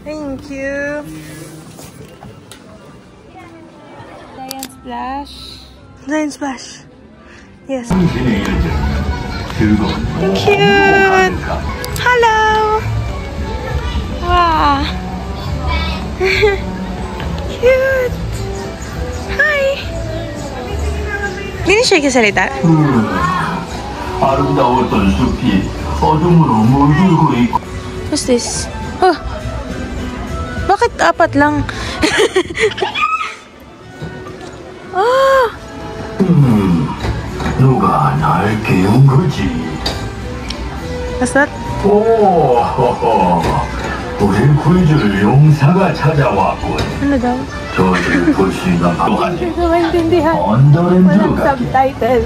Thank you. Giant splash. Giant splash. Yes. Cute. Hello. Wow. Cute. Hi. Hindi siya kasalita. What's this? Oh. Bakit apat lang? Oh. What's that? Ano daw? Hindi ko maintindihan. Walang subtitle.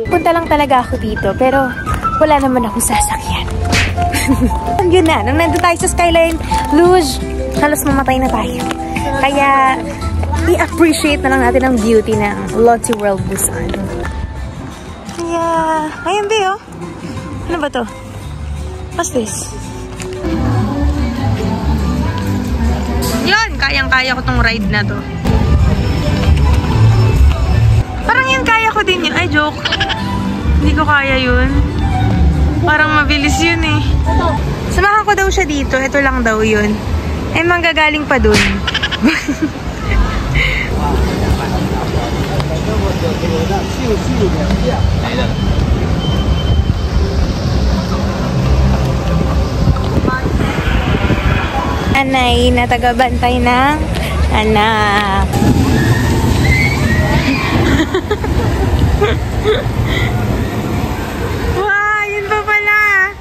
Punta lang talaga ako dito, pero wala naman akong sasakyan. Yun na, nung nandun tayo sa Skyline Luge, halos mamatay na tayo. Kaya, i-appreciate na lang natin ang beauty ng Lotte World Busan. Kaya, ayun ba yun? Ano ba to? What's this? Yun, kayang-kaya ko tong ride na to. Parang yun, kaya ko din yun. Ay, joke. Hindi ko kaya yun. Parang mabilis yun eh. Samahan ko daw siya dito. Ito lang daw yun. Eh, manggagaling pa dun. Anay na tagabantay ng anak. Wow, yun pa pala.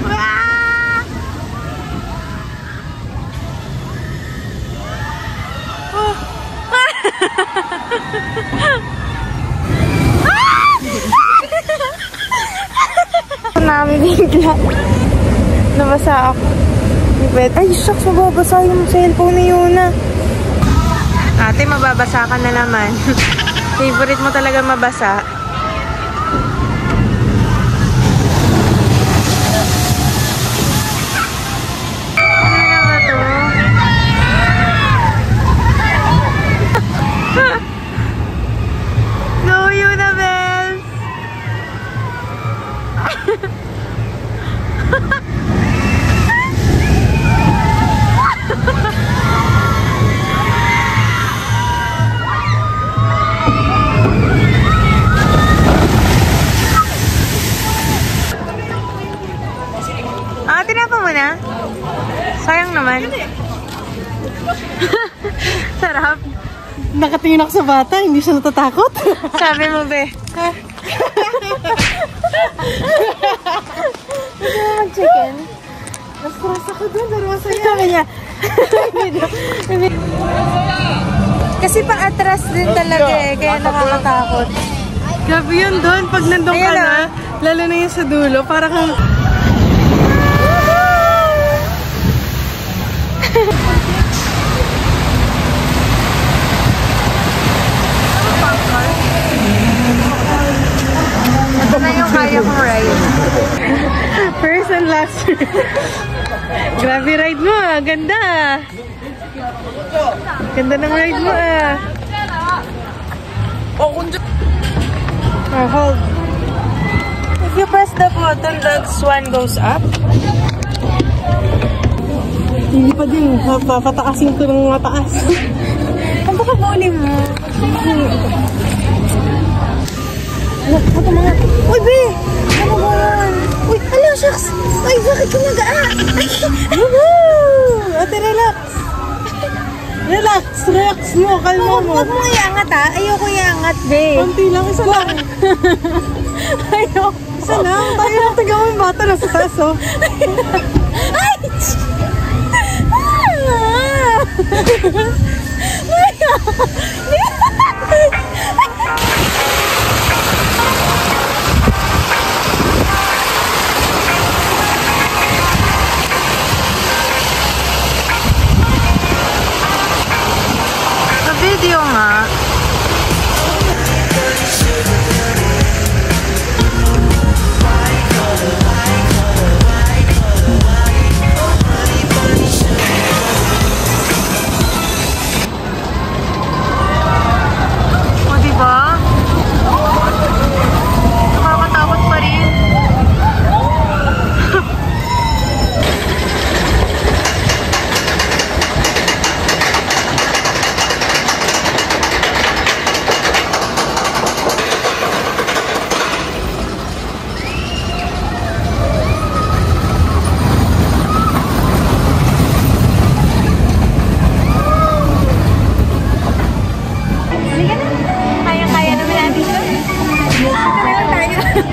Wow. Oh. Namin bigla. Nabasa ako. Ay, shucks, mababasa yung cellphone ni Yuna. Ate, mababasa ka na naman. Favorite mo talaga mabasa. Ano ba to? No, Yuna Bells! Tinapa mo na? Sayang naman. Sarap. Nakatingin ako sa bata, hindi siya natatakot. Sabi mo, be. Hindi mo mag-chicken. Nas-cross ako dun, pero masaya. Sabi niya. Kasi pa-atras din talaga eh, kaya nakakatakot. Grabe yun doon, pag nandun ka na, lalo na yung sa dulo, para kang... Ito na yung kaya kong ride. First and last. Grabe ride mo ah. Ganda ah. Ganda ng ride mo ah. Oh, hold. If you press the button, the swan goes up. Hindi pa din. Papataasin ko ng mataas. Ang baka buli mo. Ito mga... Uy, be! Ano ba yan? Uy, hala, shucks! Ay, bakit kumagaa? Woohoo! Ate, relax! Relax! Relax mo! Kalma mo! Huwag mo iangat ha. Ayoko iangat, be. Konti lang. Isa lang. Ayoko. Isa lang. Tayo lang tigaw yung bata na sa taas, oh. Ay! Sa video nga.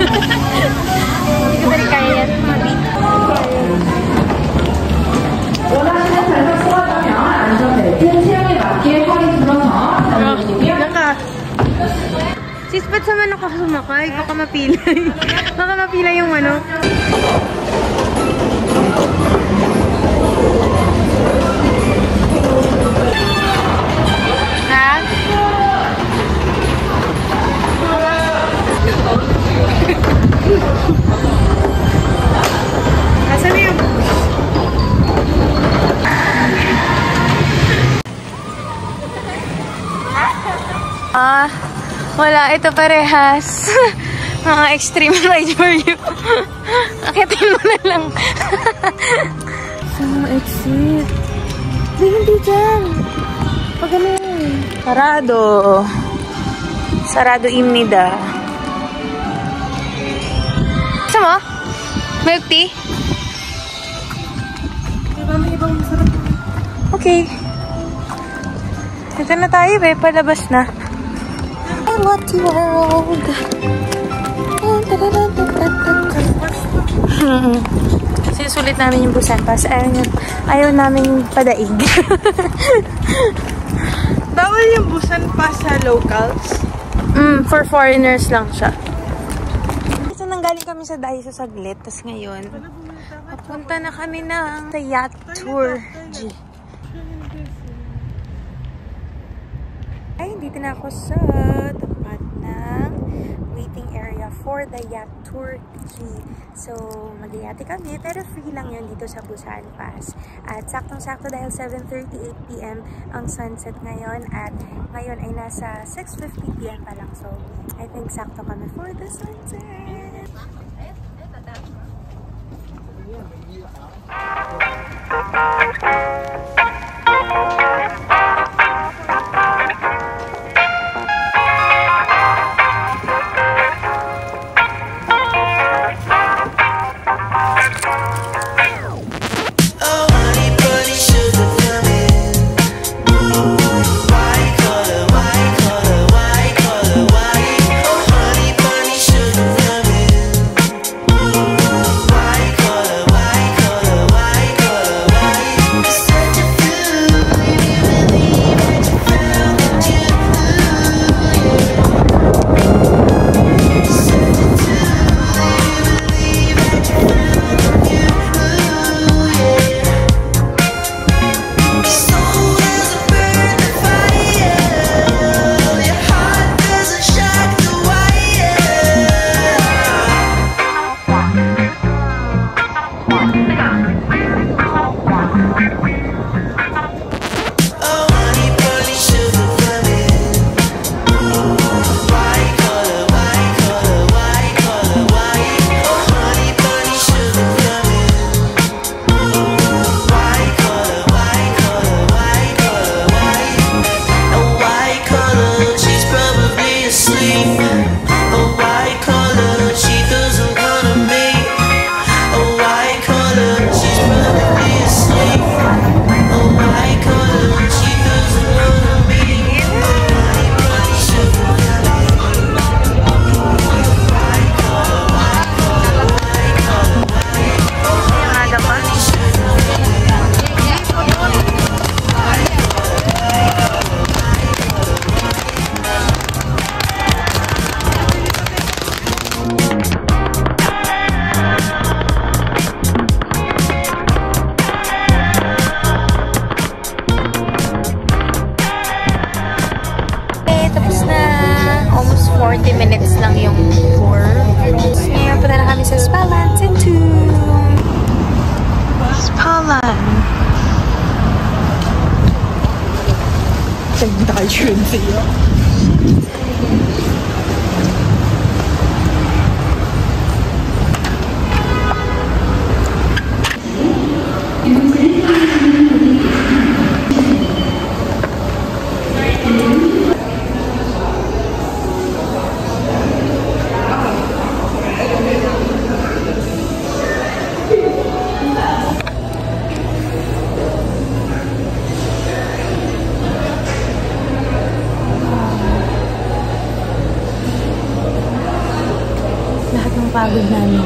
Hindi ko balik kaya yan. Sis, ba't naman ako sumakay? Baka mapilay. Baka mapilay yung ano. Ha? Asan na yung... Wala. Ito parehas. Mga extreme ride for you. Akitin mo na lang. So, exit. Hindi dyan. Pag ano yun? Sarado. Sarado imnida. Gusto mo? Milk tea? May ibang masarap. Okay. Ito na tayo, palabas na. I want the world. Sinusulit namin yung busan pass. Ayaw namin padaig. Bawal yung busan pass sa locals? For foreigners lang siya. So, nanggaling kami sa Daiso saglit. Tapos ngayon, papunta na kami ng sa yacht tour. Ay, dito na ako sa tapat ng waiting area for the yacht tour G. So, mag-yate kami, pero free lang yun dito sa Busan Pass. At saktong-sakto dahil 7:38 PM ang sunset ngayon. At ngayon ay nasa 6:50 PM pa lang. So, I think sakto kami for the sunset. pagod namin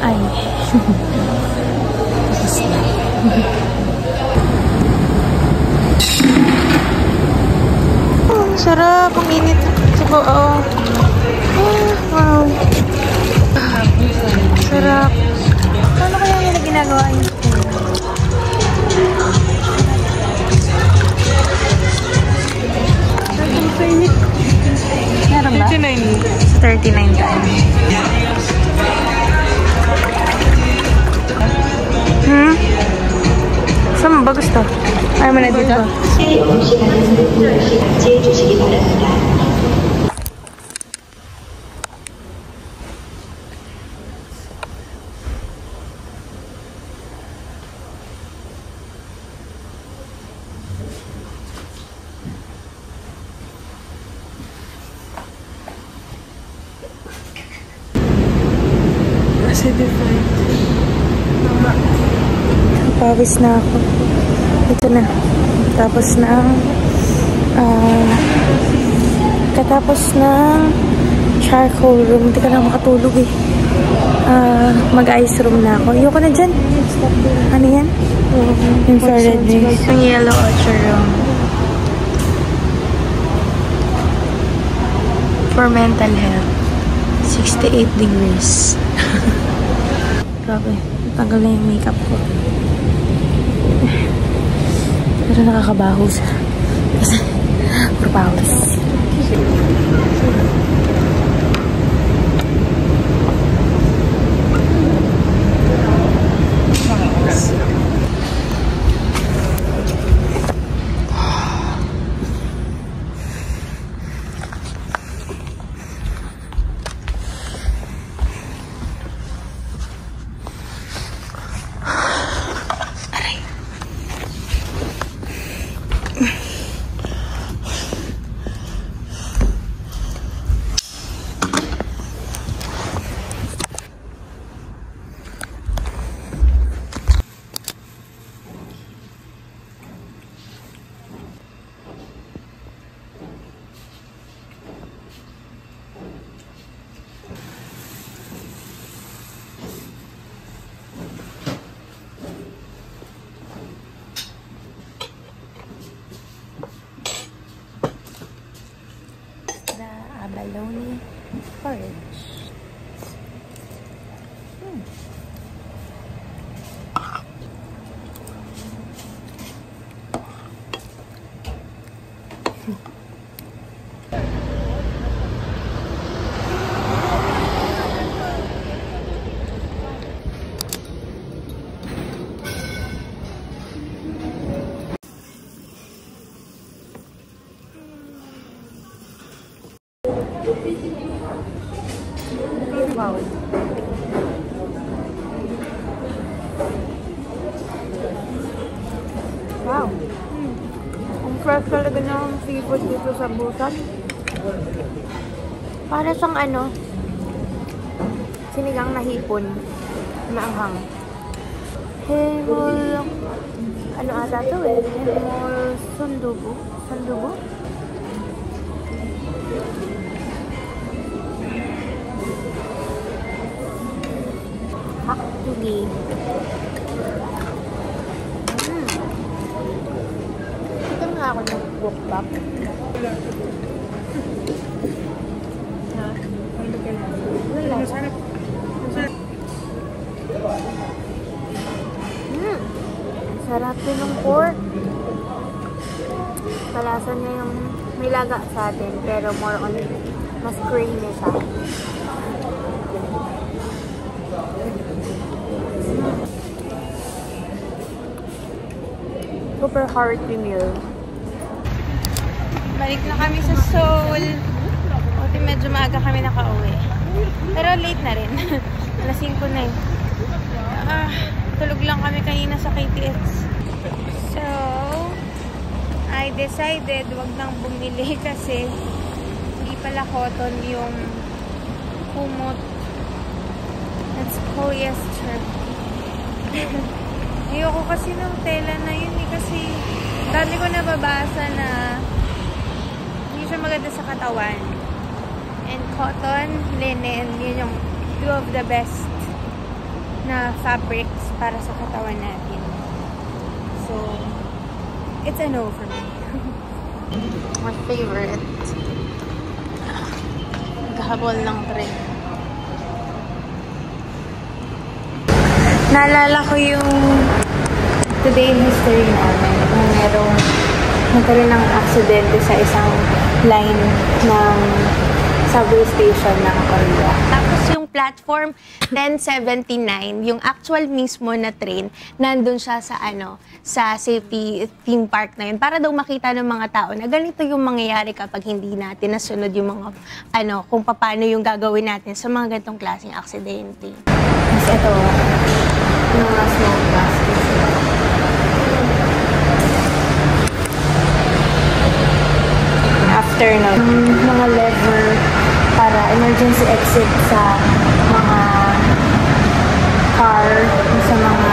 ay tapos na. Oh, sarap. Ang init. Subo, oh. Wow. Sarap. Paano kaya nila ginagawa yun? Meron ba? 39. 39 tayo. Saan mo ba gusto? Ayaw mo na dito? Kasi different. Pawis na ako. Ito na. Tapos ng katapos ng charcoal room. Hindi ka na makatulog eh. Mag-ice room na ako. Ayoko na dyan. Ano yan? Infrared rays. Yung yellow ultra room. For mental health. 68 degrees. Grabe. Tanggal na yung makeup ko. Pero nakakabaho siya. Kasi, puro pawis. Abalone porridge. Wow. Wow. Ang fresh talaga ng seafood dito sa Busan. Para siyang ano, sinigang na hipon na anghang. Hemol, ano ata to eh? Hemol sundubu. Sundubu? Haktugi. Ito nga ako ng bukbak. Sarap din ng pork. Kalasa niya yung may laga sa atin, pero more on mas creamy siya. Super hearty meal. Balik na kami sa Seoul. Buti medyo maaga kami nakauwi. Pero late na rin. Alas 5 na eh. Tulog lang kami kanina sa KTX. So, I decided wag nang bumili kasi hindi pala cotton yung kumot. That's polyester. Ayoko kasi ng tela na yun eh, kasi dami ko nababasa na hindi siya maganda sa katawan. And cotton, linen, yun yung two of the best na fabrics para sa katawan natin. So, it's a no for me. My favorite. Naghahabol ng tren. Naalala ko yung today in history namin. Kung nagkaroon ng aksidente sa isang line ng subway station ng Korea. Tapos yung platform 1079, yung actual mismo na train, nandun siya sa sa safety theme park na yun para daw makita ng mga tao na ganito yung mangyayari kapag hindi natin nasunod yung mga kung paano yung gagawin natin sa mga ganitong klaseng aksidente. Mas ito, mga small baskets. After nun, mga lever para emergency exit sa mga car, sa mga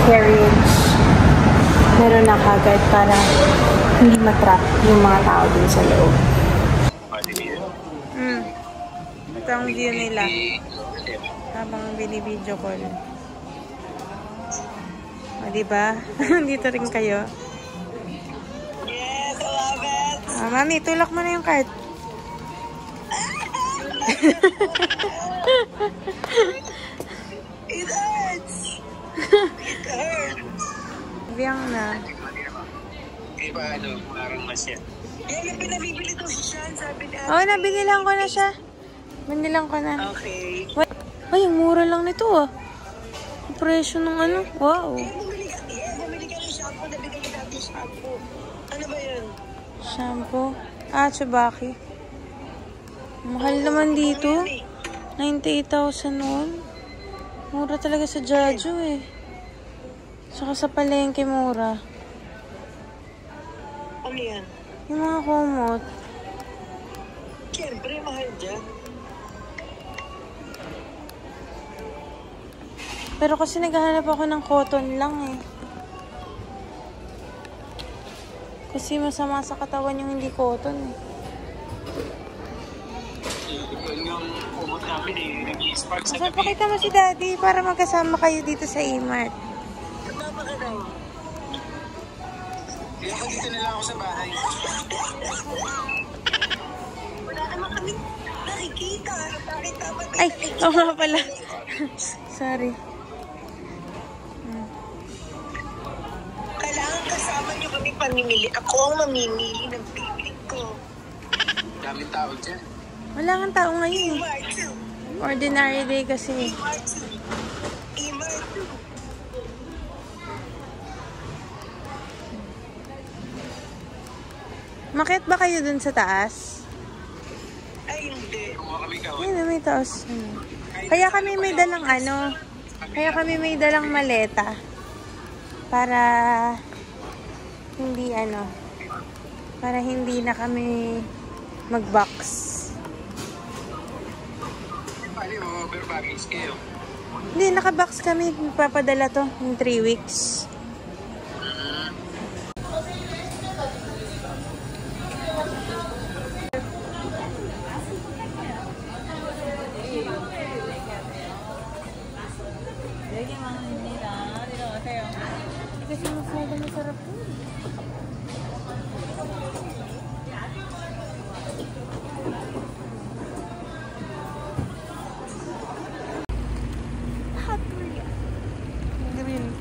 carriage. Meron na kagad para hindi matrap yung mga tao dun sa loob. Ito ang view nila habang binibideo call. O, diba? Dito rin kayo. Yes, I love it! Mami, tulak mo na yung cart. It hurts! It hurts! Biyang na. Di ba, parang masya. Yan yung pinabibili ko si Sean, sabi niya. Oo, nabinilang ko na siya. Binilang ko na. Okay. Ay, ang mura lang nito ah. Ang presyo ng wow. Bumili ka ng shampoo, nabigay ka natin shampoo. Ano ba yun? Shampoo. Tsubaki. Mahal naman dito. 98,000 noon. Mura talaga sa Jeju eh. Saka sa palengke mura. Ano yan? Yung mga kumot. Siyempre, mahal dyan. Pero kasi naghahanap ako ng cotton lang eh. Kasi masama sa katawan yung hindi cotton eh. Saan pakita mo si Daddy para magkasama kayo dito sa E-Mart? Mama ka daw. Kaya ako dito na lang ako sa bahay. Wala naman kami nakikita. Bakit dapat Ay, oo nga pala. Sorry. Kailangan kasama niyo kami pamimili. Ako ang mamimili ng bibili ko. Daming tao dyan. Wala kang tao ngayon eh. E-Mart 2. Ordinary day kasi. E-Mart 2. E-Mart 2. Makiat ba kayo dun sa taas? Ay, hindi. Ayun, may taas. Kaya kami may dalang Kaya kami may dalang maleta. Para hindi para hindi na kami mag-box. Hindi, naka-box kami. Papadala to in 3 weeks. Kasi masarap po. Green.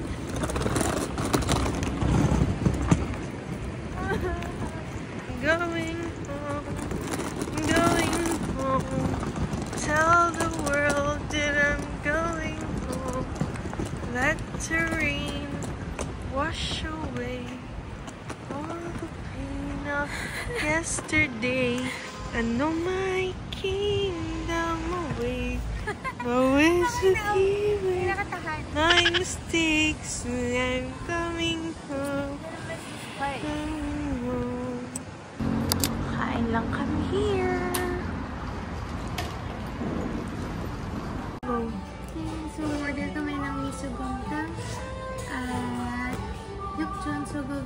Going home. Tell the world that I'm going home. Let the rain wash away all the pain of yesterday. I know my kingdom away. Always forgive my mistakes when I'm coming home. Coming home. Kain lang kami here. So, order kami ng miso gonta at yukchon sogo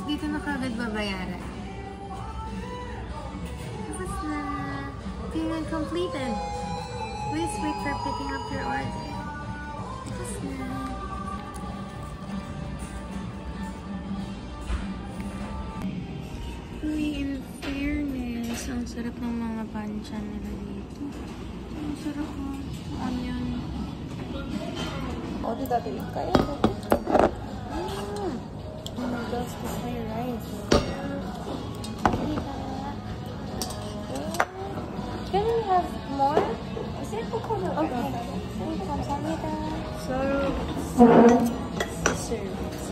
dito na kagad babayaran. Tapos na 50 booking and completed. Please wait for picking up your order. Tapos na. Uy, in fairness, ang sarap ng mga banchan nila dito. Ang sarap mo. Onion. Oh, di dati kaya ito. Oh my gosh, this is my rice. Can we have more? Is it coconut? Okay.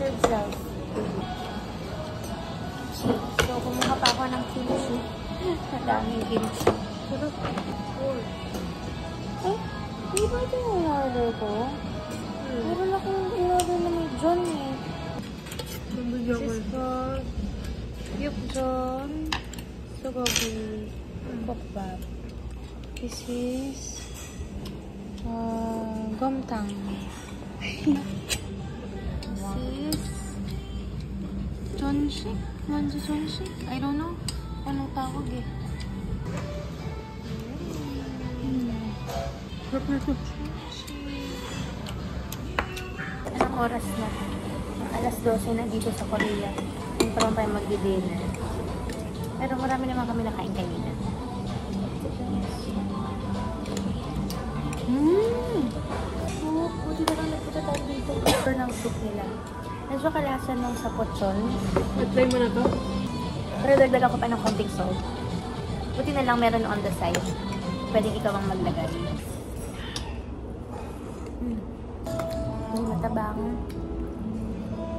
Serve self. So, kumuha pa ako ng kimchi. Madaming kimchi. Eh, di ba ito yung order ko? Meron akong in-order na may John eh. This is for Yukjon Sogogi Bokbap. This is Gomtang. This is Jonshik? Jonshik? I don't know. Anong tawag eh? Anong oras na? Alas 12 na dito sa Korea. Hindi pa lang tayo magdi-dinner. Pero marami naman kami nakain kanina. Buti na lang nagpunta tayo dito. Super ng soup nila. Medyo kalasa nung sa pochon. Try mo na to? Pero dagdag ako pa ng konting salt. Buti na lang meron on the side. Pwedeng ikaw ang maglagay. Ay, matabang.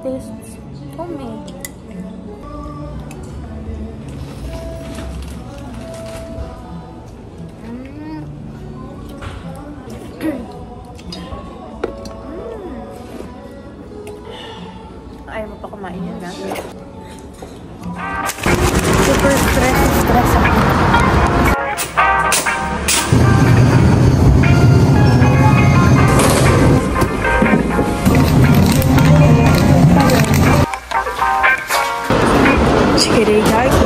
Tastes homemade. Ayaw mo pa kumain yun, ha? Super stress ako. Chikiray, guys.